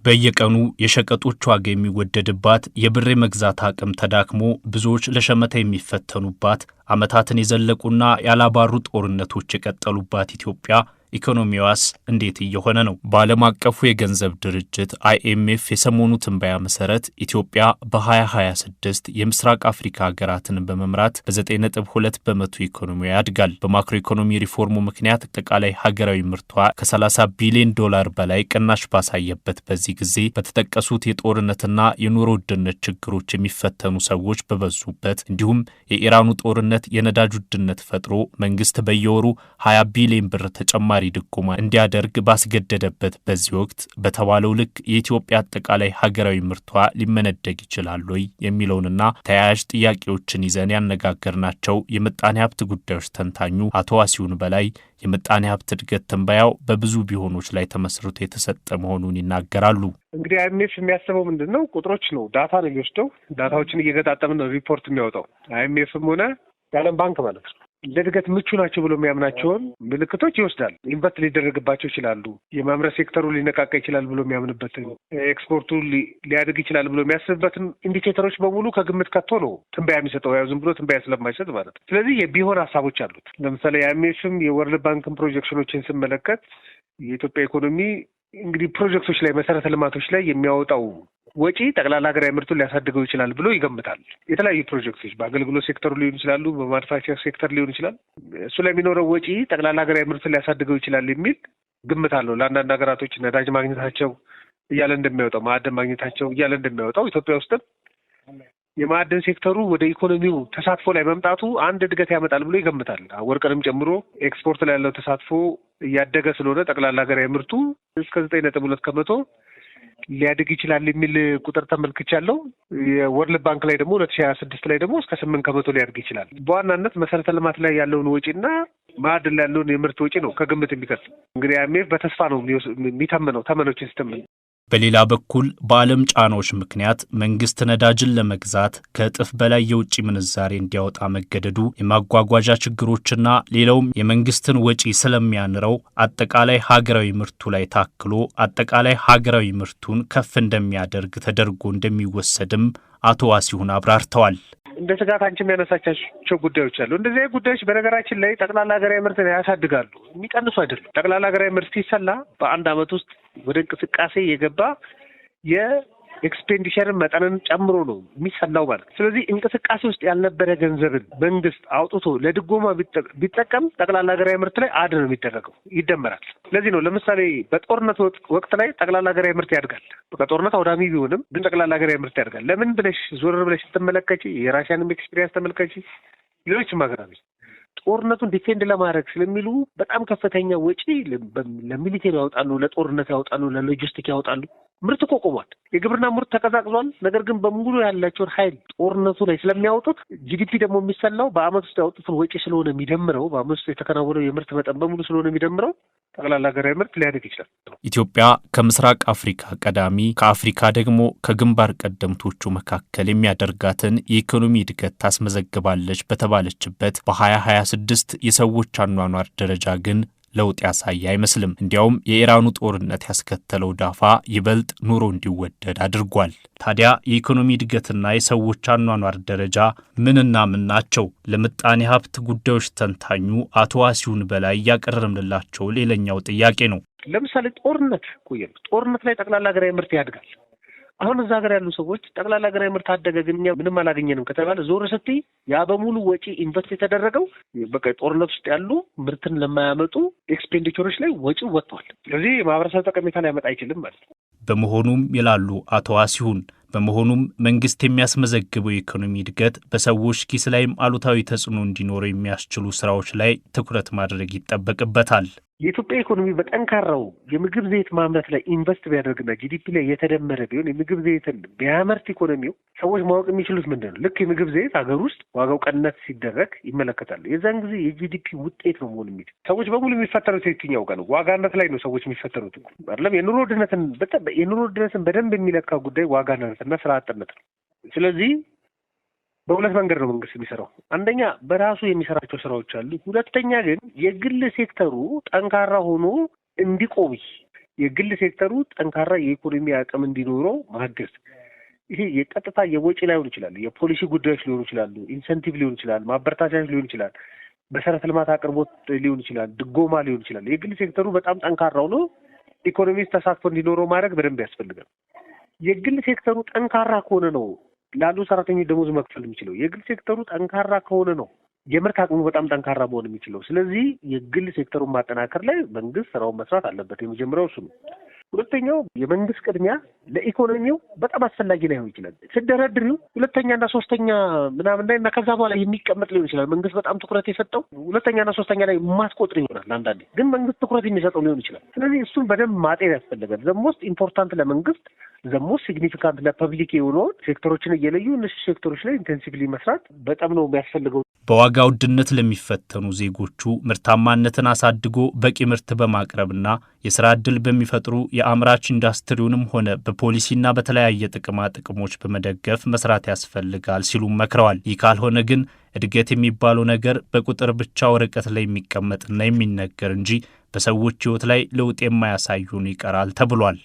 በየቀኑ የሸቀጦች ዋጋ የሚወደድባት የብር መግዛት አቅም ተዳክሞ ብዙዎች ለሸመታ የሚፈተኑባት ዓመታትን የዘለቁና ያላባሩ ጦርነቶች የቀጠሉባት ኢትዮጵያ ኢኮኖሚዋስ እንዴት እየሆነ ነው? በዓለም አቀፉ የገንዘብ ድርጅት IMF የሰሞኑ ትንበያ መሰረት ኢትዮጵያ በ2026 የምስራቅ አፍሪካ ሀገራትን በመምራት በ9.2 በመቶ ኢኮኖሚ ያድጋል። በማክሮ ኢኮኖሚ ሪፎርሙ ምክንያት አጠቃላይ ሀገራዊ ምርቷ ከ30 ቢሊዮን ዶላር በላይ ቅናሽ ባሳየበት በዚህ ጊዜ በተጠቀሱት የጦርነትና የኑሮ ውድነት ችግሮች የሚፈተኑ ሰዎች በበዙበት እንዲሁም የኢራኑ ጦርነት የነዳጅ ውድነት ፈጥሮ መንግስት በየወሩ 20 ቢሊዮን ብር ተጨማሪ ድጎማ እንዲያደርግ ባስገደደበት በዚህ ወቅት በተባለው ልክ የኢትዮጵያ አጠቃላይ ሀገራዊ ምርቷ ሊመነደግ ይችላል ወይ የሚለውንና ተያያዥ ጥያቄዎችን ይዘን ያነጋገርናቸው የምጣኔ ሀብት ጉዳዮች ተንታኙ አቶ ዋሲሁን በላይ የምጣኔ ሀብት እድገት ትንበያው በብዙ ቢሆኖች ላይ ተመስርቶ የተሰጠ መሆኑን ይናገራሉ። እንግዲህ IMF የሚያስበው ምንድነው? ቁጥሮች ነው፣ ዳታ ነው የሚወስደው። ዳታዎችን እየገጣጠምን ነው ሪፖርት የሚያወጣው። IMFም ሆነ የዓለም ባንክ ማለት ነው። ለእድገት ምቹ ናቸው ብሎ የሚያምናቸውን ምልክቶች ይወስዳል። ኢንቨስት ሊደረግባቸው ይችላሉ፣ የማምረት ሴክተሩ ሊነቃቃ ይችላል ብሎ የሚያምንበትን፣ ኤክስፖርቱ ሊያድግ ይችላል ብሎ የሚያስብበትን ኢንዲኬተሮች በሙሉ ከግምት ከቶ ነው ትንበያ የሚሰጠው። ያው ዝም ብሎ ትንበያ ስለማይሰጥ ማለት ነው። ስለዚህ የቢሆን ሀሳቦች አሉት። ለምሳሌ IMFም የወርልድ ባንክን ፕሮጀክሽኖችን ስመለከት የኢትዮጵያ ኢኮኖሚ እንግዲህ ፕሮጀክቶች ላይ መሰረተ ልማቶች ላይ የሚያወጣው ወጪ ጠቅላላ ሀገራዊ ምርቱን ሊያሳድገው ይችላል ብሎ ይገምታል። የተለያዩ ፕሮጀክቶች በአገልግሎት ሴክተሩ ሊሆን ይችላሉ፣ በማኑፋክቸር ሴክተር ሊሆን ይችላል። እሱ ላይ የሚኖረው ወጪ ጠቅላላ ሀገራዊ ምርቱን ሊያሳድገው ይችላል የሚል ግምት አለው። ለአንዳንድ ሀገራቶች ነዳጅ ማግኘታቸው እያለ እንደሚያወጣው፣ ማዕድን ማግኘታቸው እያለ እንደሚያወጣው ኢትዮጵያ ውስጥም የማዕድን ሴክተሩ ወደ ኢኮኖሚው ተሳትፎ ላይ መምጣቱ አንድ እድገት ያመጣል ብሎ ይገምታል። ወርቅንም ጨምሮ ኤክስፖርት ላይ ያለው ተሳትፎ እያደገ ስለሆነ ጠቅላላ ሀገራዊ ምርቱ እስከ 9.2 ከመቶ ሊያድግ ይችላል የሚል ቁጥር ተመልክቻለሁ። የወርልድ ባንክ ላይ ደግሞ 2026 ላይ ደግሞ እስከ 8 ከመቶ ሊያድግ ይችላል። በዋናነት መሰረተ ልማት ላይ ያለውን ወጪና ማዕድን ላይ ያለውን የምርት ወጪ ነው ከግምት የሚከት። እንግዲህ IMF በተስፋ ነው የሚተምነው ተመኖችን ስትምን። በሌላ በኩል በዓለም ጫናዎች ምክንያት መንግስት ነዳጅን ለመግዛት ከእጥፍ በላይ የውጭ ምንዛሬ እንዲያወጣ መገደዱ የማጓጓዣ ችግሮችና ሌላውም የመንግስትን ወጪ ስለሚያንረው አጠቃላይ ሀገራዊ ምርቱ ላይ ታክሎ አጠቃላይ ሀገራዊ ምርቱን ከፍ እንደሚያደርግ ተደርጎ እንደሚወሰድም አቶ ዋሲሁን አብራርተዋል። እንደ ስጋት አንቺ የሚያነሳቻቸው ጉዳዮች አሉ። እንደዚህ አይነት ጉዳዮች በነገራችን ላይ ጠቅላላ ሀገራዊ ምርትን ያሳድጋሉ፣ የሚቀንሱ አይደሉም። ጠቅላላ ሀገራዊ ምርት ሲሰላ በአንድ ዓመት ውስጥ ወደ እንቅስቃሴ የገባ የኤክስፔንዲቸርን መጠንን ጨምሮ ነው የሚሰላው ማለት። ስለዚህ እንቅስቃሴ ውስጥ ያልነበረ ገንዘብን መንግስት አውጥቶ ለድጎማ ቢጠቀም ጠቅላላ ሀገራዊ ምርት ላይ አድ ነው የሚደረገው፣ ይደመራል። ስለዚህ ነው ለምሳሌ በጦርነት ወቅት ላይ ጠቅላላ ሀገራዊ ምርት ያድጋል። በጦርነት አውዳሚ ቢሆንም ግን ጠቅላላ ሀገራዊ ምርት ያድጋል። ለምን ብለሽ ዞር ብለሽ ስትመለከቺ የራሽያንም ኤክስፒሪየንስ ተመልከቺ፣ ሌሎችም ሀገራቶች ጦርነቱን ዲፌንድ ለማድረግ ስለሚሉ በጣም ከፍተኛ ወጪ ለሚሊቴሪ ያወጣሉ፣ ለጦርነት ያወጣሉ፣ ለሎጂስቲክ ያወጣሉ። ምርት እኮ ቆሟል። የግብርና ምርት ተቀዛቅዟል። ነገር ግን በሙሉ ያላቸውን ኃይል ጦርነቱ ላይ ስለሚያወጡት GDP ደግሞ የሚሰላው በአመት ውስጥ ያወጡትን ወጪ ስለሆነ የሚደምረው፣ በአመት ውስጥ የተከናወነው የምርት መጠን በሙሉ ስለሆነ የሚደምረው ጠቅላላ ሀገራዊ ምርት ሊያድግ ይችላል። ኢትዮጵያ ከምስራቅ አፍሪካ ቀዳሚ ከአፍሪካ ደግሞ ከግንባር ቀደምቶቹ መካከል የሚያደርጋትን የኢኮኖሚ እድገት ታስመዘግባለች በተባለችበት በ2026 የሰዎች አኗኗር ደረጃ ግን ለውጥ ያሳየ አይመስልም። እንዲያውም የኢራኑ ጦርነት ያስከተለው ዳፋ ይበልጥ ኑሮ እንዲወደድ አድርጓል። ታዲያ የኢኮኖሚ እድገትና የሰዎች አኗኗር ደረጃ ምንና ምን ናቸው? ለምጣኔ ሀብት ጉዳዮች ተንታኙ አቶ ዋሲሁን በላይ ያቀረብንላቸው ሌላኛው ጥያቄ ነው። ለምሳሌ ጦርነት ላይ ጠቅላላ ሀገራዊ ምርት ያድጋል። አሁን እዛ ሀገር ያሉ ሰዎች ጠቅላላ ሀገራዊ ምርት አደገ ግን እኛ ምንም አላገኘንም ከተባለ ዞር ስትይ ያ በሙሉ ወጪ ኢንቨስት የተደረገው በቃ ጦርነት ውስጥ ያሉ ምርትን ለማያመጡ ኤክስፔንዲቸሮች ላይ ወጪው ወጥቷል። ስለዚህ ማህበረሰብ ጠቀሜታ ሊያመጣ አይችልም ማለት ነው። በመሆኑም ይላሉ አቶ ዋሲሁን፣ መንግስት የሚያስመዘግበው የኢኮኖሚ እድገት በሰዎች ኪስ ላይም አሉታዊ ተጽዕኖ እንዲኖረው የሚያስችሉ ስራዎች ላይ ትኩረት ማድረግ ይጠበቅበታል። የኢትዮጵያ ኢኮኖሚ በጠንካራው የምግብ ዘይት ማምረት ላይ ኢንቨስት ቢያደርግና GDP ላይ የተደመረ ቢሆን የምግብ ዘይትን ቢያመርት ኢኮኖሚው ሰዎች ማወቅ የሚችሉት ምንድን ነው? ልክ የምግብ ዘይት ሀገር ውስጥ ዋጋው ቀነስ ሲደረግ ይመለከታሉ። የዛን ጊዜ የGDP ውጤት ነው መሆን የሚችል። ሰዎች በሙሉ የሚፈተሩት የትኛው ቀን ነው? ዋጋነት ላይ ነው ሰዎች የሚፈተሩት አይደለም። የኑሮ ውድነትን በደንብ የሚለካ ጉዳይ ዋጋነትና ስራ አጥነት ነው። ስለዚህ በሁለት መንገድ ነው መንግስት የሚሰራው። አንደኛ በራሱ የሚሰራቸው ስራዎች አሉ። ሁለተኛ ግን የግል ሴክተሩ ጠንካራ ሆኖ እንዲቆይ የግል ሴክተሩ ጠንካራ የኢኮኖሚ አቅም እንዲኖረው ማገዝ። ይሄ የቀጥታ የወጪ ላይሆን ይችላል፣ የፖሊሲ ጉዳዮች ሊሆኑ ይችላሉ፣ ኢንሰንቲቭ ሊሆን ይችላል፣ ማበረታቻዎች ሊሆን ይችላል፣ መሰረተ ልማት አቅርቦት ሊሆን ይችላል፣ ድጎማ ሊሆን ይችላል። የግል ሴክተሩ በጣም ጠንካራው ነው። ኢኮኖሚ ተሳትፎ እንዲኖረው ማድረግ በደንብ ያስፈልጋል። የግል ሴክተሩ ጠንካራ ከሆነ ነው ላሉ ሰራተኞች ደሞዝ መክፈል የሚችለው። የግል ሴክተሩ ጠንካራ ከሆነ ነው የምርት አቅሙ በጣም ጠንካራ መሆን የሚችለው። ስለዚህ የግል ሴክተሩን ማጠናከር ላይ መንግስት ስራውን መስራት አለበት። የመጀመሪያው እሱ ነው። ሁለተኛው የመንግስት ቅድሚያ ለኢኮኖሚው በጣም አስፈላጊ ላይሆን ይችላል። ስደረድሪው ሁለተኛና ሶስተኛ ምናምን ላይ እና ከዛ በኋላ የሚቀመጥ ሊሆን ይችላል። መንግስት በጣም ትኩረት የሰጠው ሁለተኛና ሶስተኛ ላይ ማስቆጥር ይሆናል። አንዳንዴ ግን መንግስት ትኩረት የሚሰጠው ሊሆን ይችላል። ስለዚህ እሱን በደንብ ማጤን ያስፈልጋል። ዘሞስት ኢምፖርታንት ለመንግስት ዘሞስት ሲግኒፊካንት ለፐብሊክ የሆነውን ሴክተሮችን እየለዩ እነዚህ ሴክተሮች ላይ ኢንቴንሲቭሊ መስራት በጣም ነው የሚያስፈልገው። በዋጋ ውድነት ለሚፈተኑ ዜጎቹ ምርታማነትን አሳድጎ በቂ ምርት በማቅረብና የስራ ዕድል በሚፈጥሩ የአምራች ኢንዱስትሪውንም ሆነ በፖሊሲና በተለያየ ጥቅማ ጥቅሞች በመደገፍ መስራት ያስፈልጋል ሲሉ መክረዋል። ይህ ካልሆነ ግን እድገት የሚባለው ነገር በቁጥር ብቻ ወረቀት ላይ የሚቀመጥና የሚነገር እንጂ በሰዎች ሕይወት ላይ ለውጥ የማያሳዩን ይቀራል ተብሏል።